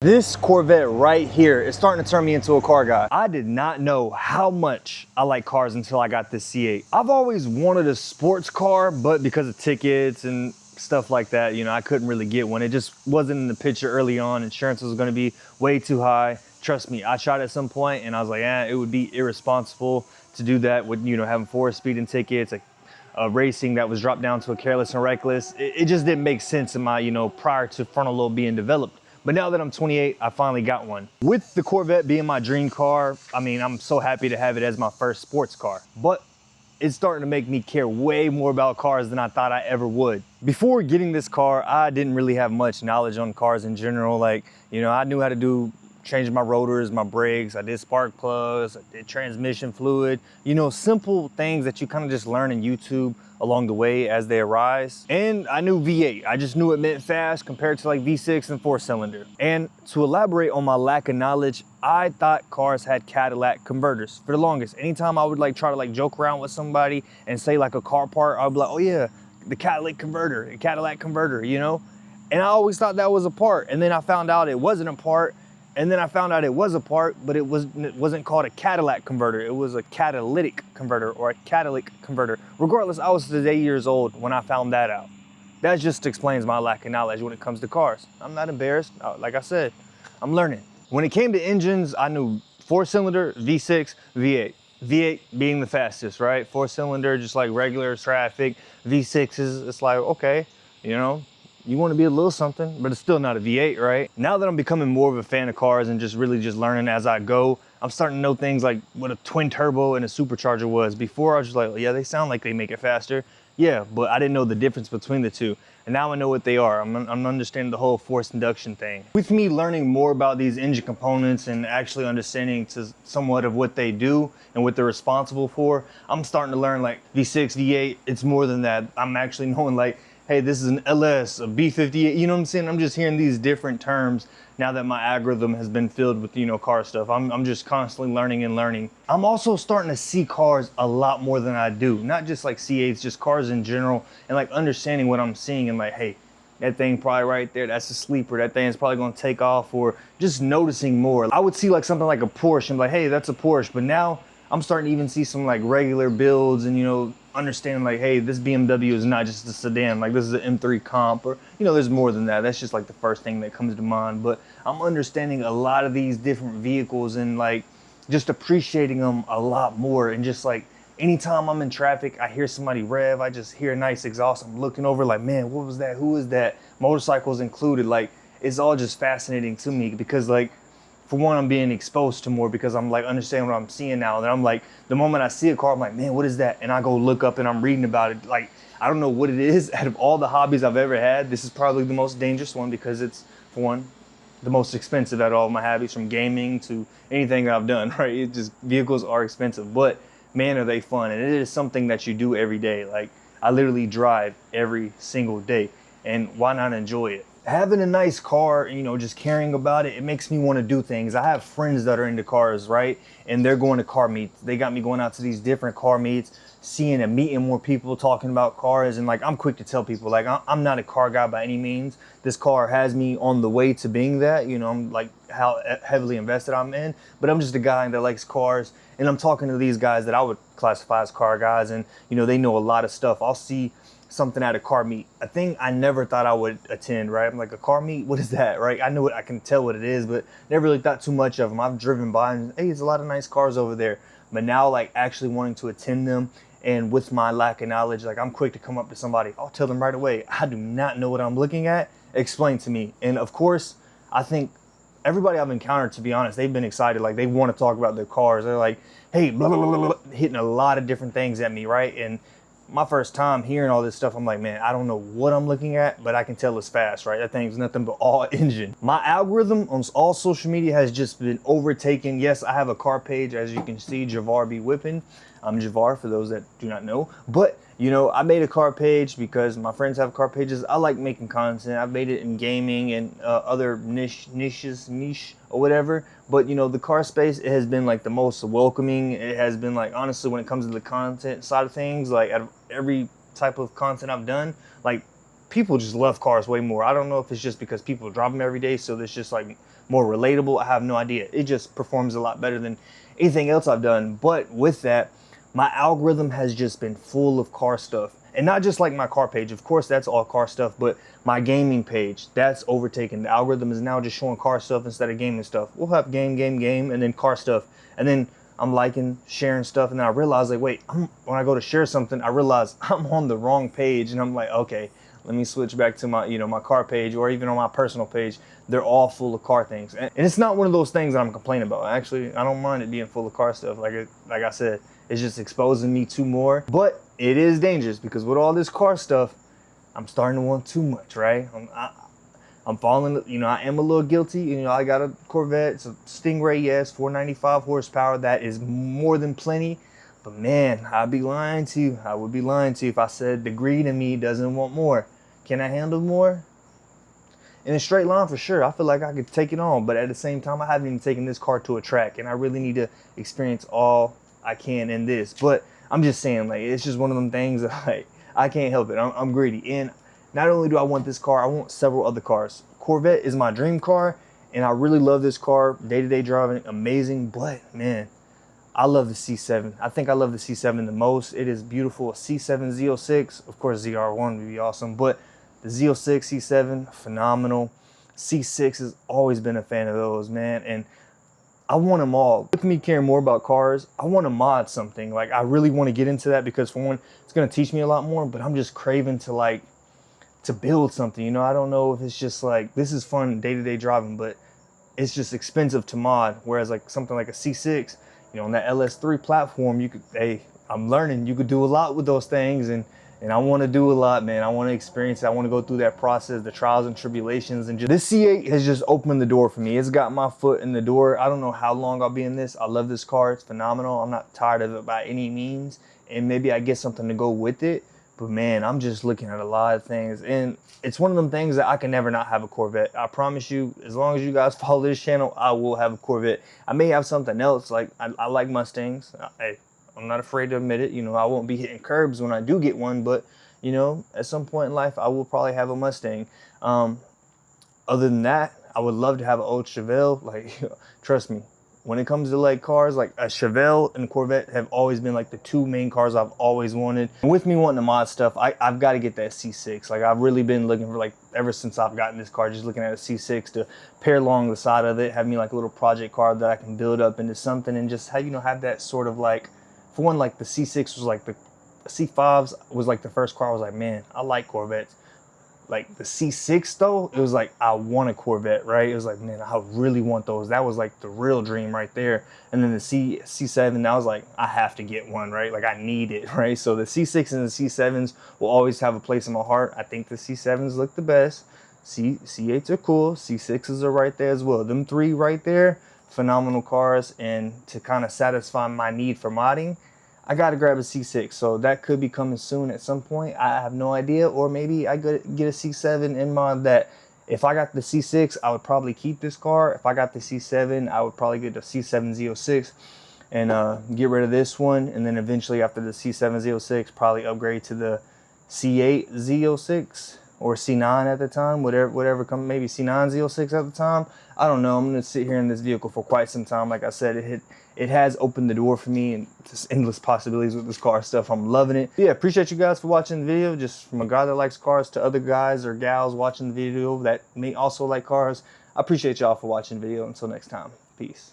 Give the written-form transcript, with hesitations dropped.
This Corvette right here is starting to turn me into a car guy. I did not know how much I like cars until I got this C8. I've always wanted a sports car, but because of tickets and stuff like that, you know, I couldn't really get one. It just wasn't in the picture early on. Insurance was gonna be way too high. Trust me, I tried at some point and I was like, it would be irresponsible to do that with, you know, having 4 speeding tickets, racing that was dropped down to a careless and reckless. It just didn't make sense in my, you know, prior to frontal lobe being developed. But now that I'm 28, I finally got one. With the Corvette being my dream car, I mean, I'm so happy to have it as my first sports car. But it's starting to make me care way more about cars than I thought I ever would. Before getting this car, I didn't really have much knowledge on cars in general. Like, you know, I knew how to change my rotors, my brakes, I did spark plugs, I did transmission fluid, you know, simple things that you kind of just learn in YouTube along the way as they arise. And I knew V8, I just knew it meant fast compared to like V6 and 4-cylinder. And to elaborate on my lack of knowledge, I thought cars had Cadillac converters for the longest. Anytime I would like try to like joke around with somebody and say like a car part, I'd be like, oh yeah, the Cadillac converter, you know? And I always thought that was a part. And then I found out it wasn't a part. And then I found out it was a part, but it wasn't called a Cadillac converter. It was a catalytic converter or a catalytic converter. Regardless, I was 8 years old when I found that out. That just explains my lack of knowledge when it comes to cars. I'm not embarrassed. Like I said, I'm learning. When it came to engines, I knew 4-cylinder, V6, V8. V8 being the fastest, right? 4-cylinder, just like regular traffic. V6s, it's like, okay, you know, you want to be a little something, but it's still not a V8, right? Now that I'm becoming more of a fan of cars and just really just learning as I go, I'm starting to know things like what a twin turbo and a supercharger was. Before I was just like, yeah, they sound like they make it faster. Yeah, but I didn't know the difference between the two. And now I know what they are. I'm understanding the whole forced induction thing. With me learning more about these engine components and actually understanding somewhat of what they do and what they're responsible for, I'm starting to learn like V6, V8, it's more than that. I'm actually knowing like, hey, this is an LS, a B58, you know what I'm saying? I'm just hearing these different terms now that my algorithm has been filled with, you know, car stuff. I'm just constantly learning and learning. I'm also starting to see cars a lot more than I do. Not just like C8s, just cars in general, and like understanding what I'm seeing and like, hey, that thing probably right there, that's a sleeper. That thing is probably gonna take off, or just noticing more. I would see like something like a Porsche and be like, hey, that's a Porsche. But now I'm starting to even see some like regular builds and, you know, understanding like, hey, this BMW is not just a sedan, like this is an M3 comp, or, you know, there's more than that. That's just like the first thing that comes to mind. But I'm understanding a lot of these different vehicles and like just appreciating them a lot more. And just like anytime I'm in traffic, I hear somebody rev, I just hear a nice exhaust, I'm looking over like, man, what was that? Who is that? Motorcycles included. Like, it's all just fascinating to me because like, for one, I'm being exposed to more because I'm like understanding what I'm seeing now. And I'm like, the moment I see a car, I'm like, man, what is that? And I go look up and I'm reading about it. Like, I don't know what it is. Out of all the hobbies I've ever had, this is probably the most dangerous one because it's, for one, the most expensive out of all my hobbies, from gaming to anything that I've done, right? It just, vehicles are expensive, but man, are they fun. And it is something that you do every day. Like, I literally drive every single day, and why not enjoy it? Having a nice car, you know, just caring about it, it makes me want to do things. I have friends that are into cars, right? And they're going to car meets. They got me going out to these different car meets, seeing and meeting more people talking about cars. And like, I'm quick to tell people, like, I'm not a car guy by any means. This car has me on the way to being that, you know, I'm like how heavily invested I'm in, but I'm just a guy that likes cars. And I'm talking to these guys that I would classify as car guys, and, you know, they know a lot of stuff. I'll see something at a car meet, a thing I never thought I would attend, right? I'm like, a car meet, what is that, right? I know it, I can tell what it is, but never really thought too much of them. I've driven by and, hey, there's a lot of nice cars over there. But now, like, actually wanting to attend them, and with my lack of knowledge, like, I'm quick to come up to somebody, I'll tell them right away, I do not know what I'm looking at, explain to me. And of course, I think everybody I've encountered, to be honest, they've been excited, like, they want to talk about their cars. They're like, hey, blah, blah, blah, blah, hitting a lot of different things at me, right? And my first time hearing all this stuff, I'm like, man, I don't know what I'm looking at, but I can tell it's fast, right? That thing's nothing but all engine. My algorithm on all social media has just been overtaken. Yes, I have a car page, as you can see, Javar be whipping. I'm Javar, for those that do not know. But, you know, I made a car page because my friends have car pages. I like making content. I've made it in gaming and other niche or whatever. But, you know, the car space, it has been like the most welcoming. It has been like, honestly, when it comes to the content side of things, like out of every type of content I've done, like, people just love cars way more. I don't know if it's just because people drop them every day, so there's just like more relatable. I have no idea. It just performs a lot better than anything else I've done. But with that, my algorithm has just been full of car stuff. And not just like my car page, of course that's all car stuff, but my gaming page, that's overtaken. The algorithm is now just showing car stuff instead of gaming stuff. We'll have game, and then car stuff. And then I'm liking, sharing stuff, and then I realize like, wait, when I go to share something, I realize I'm on the wrong page, and I'm like, okay, let me switch back to my, my car page, or even on my personal page. They're all full of car things. And it's not one of those things that I'm complaining about. Actually, I don't mind it being full of car stuff. Like I said, it's just exposing me to more. But it is dangerous because with all this car stuff, I'm starting to want too much, right? I'm falling, I am a little guilty. I got a Corvette, it's a Stingray, yes, 495 horsepower. That is more than plenty. But man, I'd be lying to you. I would be lying to you if I said the greed in me doesn't want more. Can I handle more? In a straight line, for sure. I feel like I could take it on, but at the same time, I haven't even taken this car to a track, and I really need to experience all I can in this. But I'm just saying, like, it's just one of them things that, like, I can't help it. I'm greedy. And not only do I want this car, I want several other cars. Corvette is my dream car, and I really love this car. Day-to-day driving, amazing. But, man, I love the C7. I think I love the C7 the most. It is beautiful. A C7 Z06, of course, ZR1 would be awesome, but the Z06, C7, phenomenal. C6 has always been a fan of those, man, and I want them all. With me caring more about cars, I want to mod something. Like, I really want to get into that because, for one, it's going to teach me a lot more, but I'm just craving to, like, to build something. I don't know if it's just like, this is fun day-to-day driving, but it's just expensive to mod, whereas like something like a C6, on that LS3 platform, you could, hey, I'm learning, you could do a lot with those things, and I want to do a lot, man. I want to experience it. I want to go through that process, the trials and tribulations, and just, this C8 has just opened the door for me. It's got my foot in the door. I don't know how long I'll be in this. I love this car. It's phenomenal. I'm not tired of it by any means, and maybe I get something to go with it. But man, I'm just looking at a lot of things, and it's one of them things that I can never not have a Corvette. I promise you, as long as you guys follow this channel, I will have a Corvette. I may have something else. Like, I like Mustangs. I'm not afraid to admit it. I won't be hitting curbs when I do get one, but at some point in life, I will probably have a Mustang. Other than that, I would love to have an old Chevelle. Like, trust me, when it comes to like cars, like a Chevelle and a Corvette have always been like the two main cars I've always wanted. And with me wanting to mod stuff, I've got to get that C6. Like, I've really been looking for, like, ever since I've gotten this car, just looking at a C6 to pair along the side of it, have me like a little project car that I can build up into something, and just have, have that sort of like, for one, like the C6 was like the C5s was like the first car I was like, man, I like Corvettes. Like the C6 though, it was like, I want a Corvette, right? It was like, man, I really want those. That was like the real dream right there. And then the C7, I was like, I have to get one, right? Like, I need it, right? So the C6 and the C7s will always have a place in my heart. I think the C7s look the best. C8s are cool. C6s are right there as well. Them three right there, phenomenal cars. And to kind of satisfy my need for modding, I got to grab a C6, so that could be coming soon at some point. I have no idea, or maybe I could get a C7 in mod that. If I got the C6, I would probably keep this car. If I got the C7, I would probably get the C7 Z06 and get rid of this one. And then eventually after the C7 Z06, probably upgrade to the C8 Z06 or C9 at the time, whatever come, maybe C9 Z06 at the time. I don't know. I'm gonna sit here in this vehicle for quite some time. Like I said, it has opened the door for me, and just endless possibilities with this car stuff. I'm loving it. Yeah, appreciate you guys for watching the video. Just from a guy that likes cars to other guys or gals watching the video that may also like cars. I appreciate y'all for watching the video. Until next time, peace.